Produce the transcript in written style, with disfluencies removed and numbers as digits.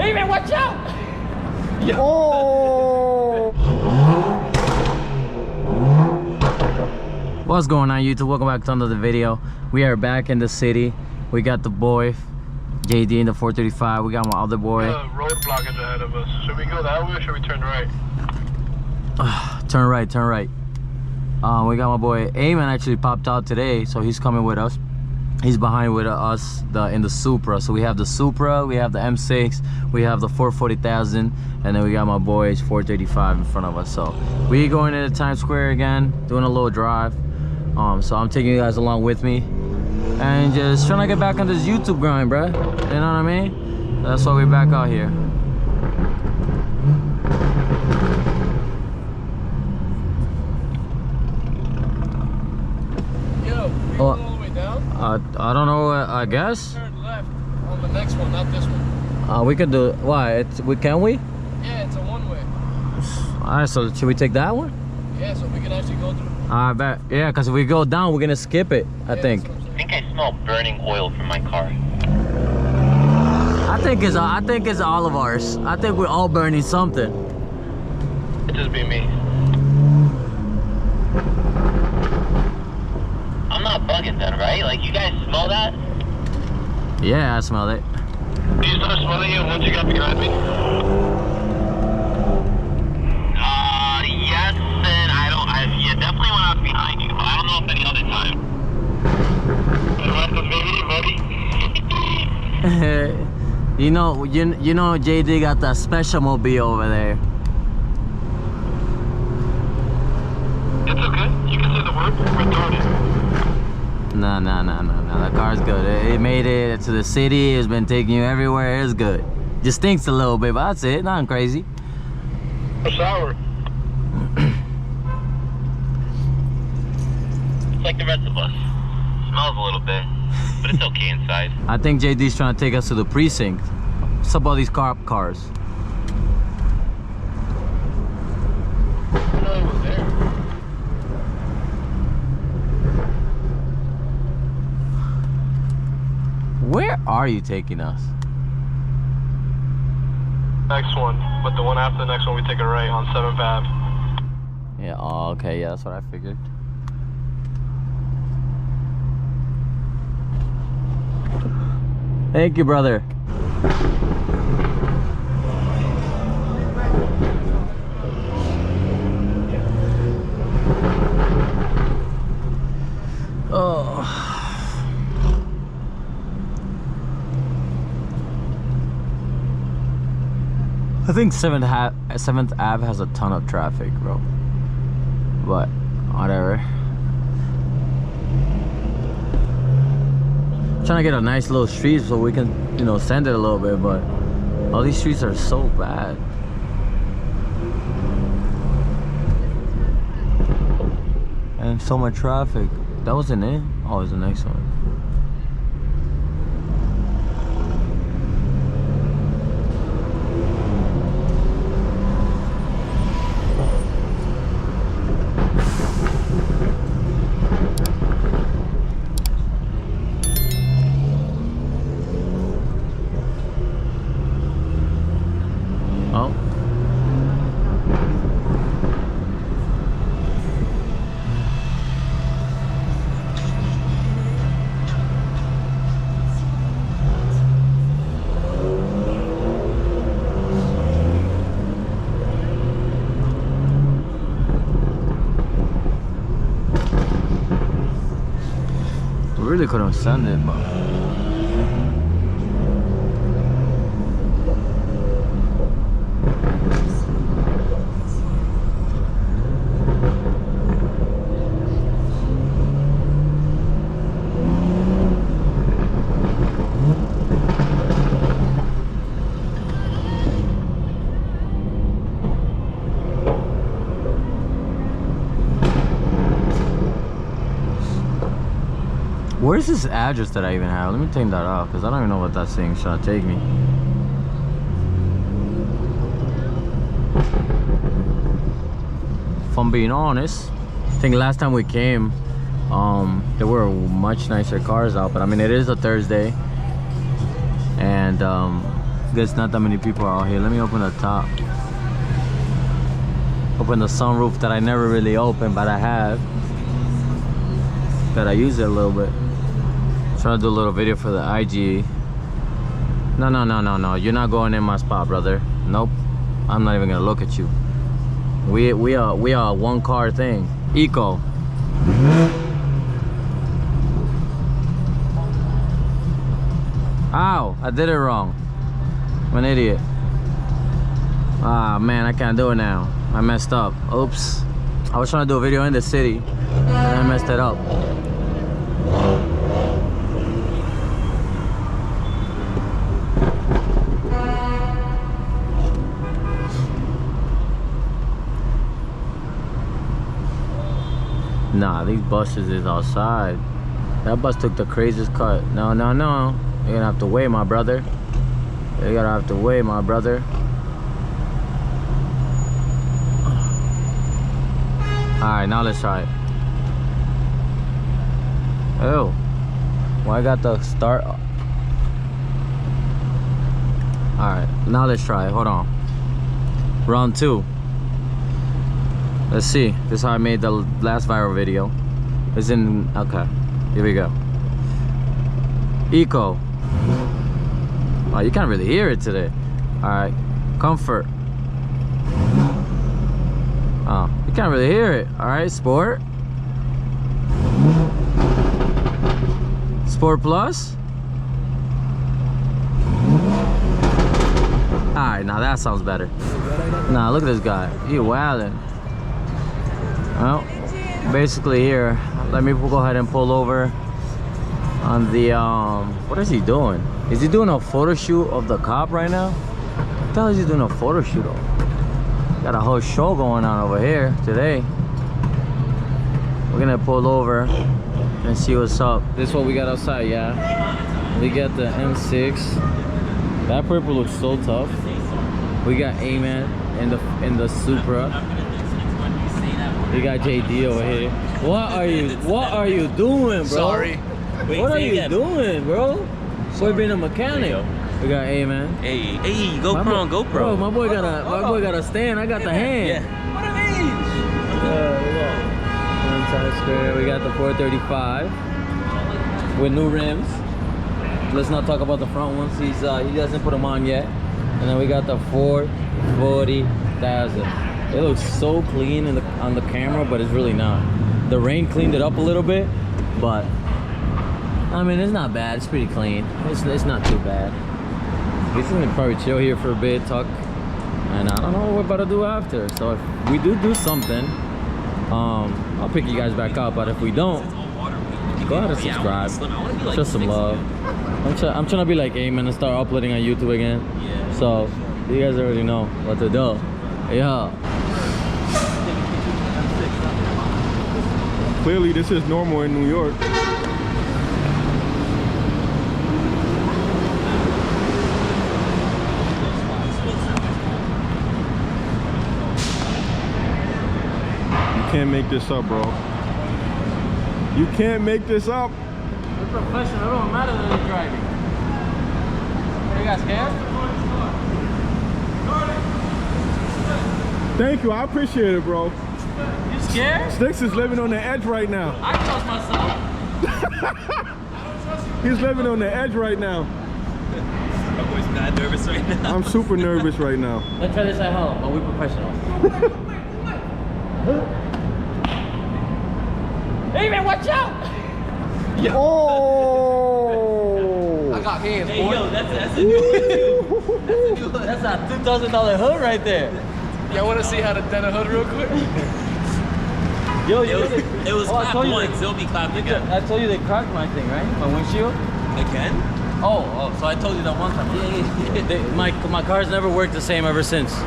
Hey man, watch out! Oh! What's going on, YouTube? Welcome back to another video. We are back in the city. We got the boy JD in the 435. We got my other boy. Roadblock is ahead of us. Should we go that way or should we turn right? Turn right, turn right. We got my boy Eamon actually popped out today, so he's coming with us. He's behind with us in the Supra. So we have the Supra, we have the M6, we have the 440,000, and then we got my boy's 435 in front of us. So we going into Times Square again, doing a little drive. So I'm taking you guys along with me and just trying to get back on this YouTube grind, bruh. You know what I mean? That's why we're back out here. Yo, we going all the way down? I don't know. I guess. Turn left on the next one, not this one. We can do. Why? Can we? Yeah, it's a one-way. All right. So should we take that one? Yeah, so we can actually go through. I bet. Yeah, because if we go down, we're gonna skip it. I think. That's what I'm saying. I think I smell burning oil from my car. I think it's all of ours. I think we're all burning something. It just be me. I'm not bugging then, right? Like, you guys smell that? Yeah, I smell it. Do you start smelling it once you got behind me? Yes, and yeah, definitely when I was behind you, but I don't know if any other time. you know JD got that special mobile over there. It's okay. You can say the word. Retarded. No, the car's good. It made it to the city. It's been taking you everywhere. It's good. Just stinks a little bit, but that's it. Nothing crazy. It's sour. It's like the rest of us. Smells a little bit, but it's okay inside. I think JD's trying to take us to the precinct. What's up all these cars? I know it was there. Where are you taking us? Next one, but the one after the next one, we take a right on 7th Ave. Yeah, oh, okay, yeah, that's what I figured. Thank you, brother. Oh. I think 7th Ave has a ton of traffic, bro. But whatever. Trying to get a nice little street so we can, you know, send it a little bit, but all these streets are so bad. And so much traffic. That wasn't it? Oh, it was the next one. Oh. We really couldn't send it, but where's this address that I even have? Let me take that off because I don't even know what that thing's trying to take me. If I'm being honest, I think last time we came, there were much nicer cars out, but I mean, it is a Thursday, and There's not that many people out here. Let me open the top. Open the sunroof that I never really opened, but I have. Gotta use it a little bit. Trying to do a little video for the IG. No. You're not going in my spot, brother. Nope. I'm not even gonna look at you. We are a one car thing. Eco. Ow, I did it wrong. I'm an idiot. Ah man, I can't do it now. I messed up. Oops. I was trying to do a video in the city and I messed it up. Nah, these buses is outside. That bus took the craziest cut. No. You're gonna have to wait, my brother. You're gonna have to wait, my brother. Alright, now let's try it. Oh. Well, I got the start. Alright, now let's try it. Hold on. Round 2. Let's see. This is how I made the last viral video. It's in. Okay. Here we go. Eco. Oh, you can't really hear it today. Alright. Comfort. Oh, you can't really hear it. Alright, Sport. Sport Plus. Alright, now that sounds better. Nah, look at this guy. He wildin'. Well, basically here, let me go ahead and pull over on the what is he doing? Is he doing a photo shoot of the cop right now? What the hell is he doing a photo shoot of? Got a whole show going on over here today. We're gonna pull over and see what's up. This is what we got outside, yeah. We got the M6. That purple looks so tough. We got A-Man in the Supra. We got JD over here. What are you doing, bro? Sorry. Wait, What are you doing, bro? Boy being a mechanic. We got A-Man. Hey, GoPro on GoPro. Bro, my boy got a stand. I got the hand. Yeah. What are these? We got the 435 with new rims. Let's not talk about the front ones. He doesn't put them on yet. And then we got the 440,000. It looks so clean on the camera, but it's really not. The rain cleaned it up a little bit, but I mean, it's not bad. It's pretty clean. It's not too bad. He's gonna probably chill here for a bit, talk, and I don't know what we're about to do after. So if we do something, I'll pick you guys back up. But if we don't, go ahead and subscribe. Show some love. I'm trying to be like A-Man and start uploading on YouTube again. So you guys already know what to do. Yeah. Clearly, this is normal in New York. You can't make this up, bro. You can't make this up. We're professional. It don't matter that he's driving. You got scared? Thank you, I appreciate it, bro. You scared? Sticks is living on the edge right now. I trust myself. He's living on the edge right now. My boy's mad nervous right now. I'm super nervous right now. Let's try this at home, but we're professional. Hey man, watch out! Oh! I got hands, Hey, boy. yo, that's a new one too. That's a $2,000 hood right there. Y'all want to see how to dent a hood real quick? Yo, It was I clapped told you once, it'll be clapped again. I told you they cracked my thing, right? My windshield. Again? Oh, so I told you that one time. Yeah. My car's never worked the same ever since.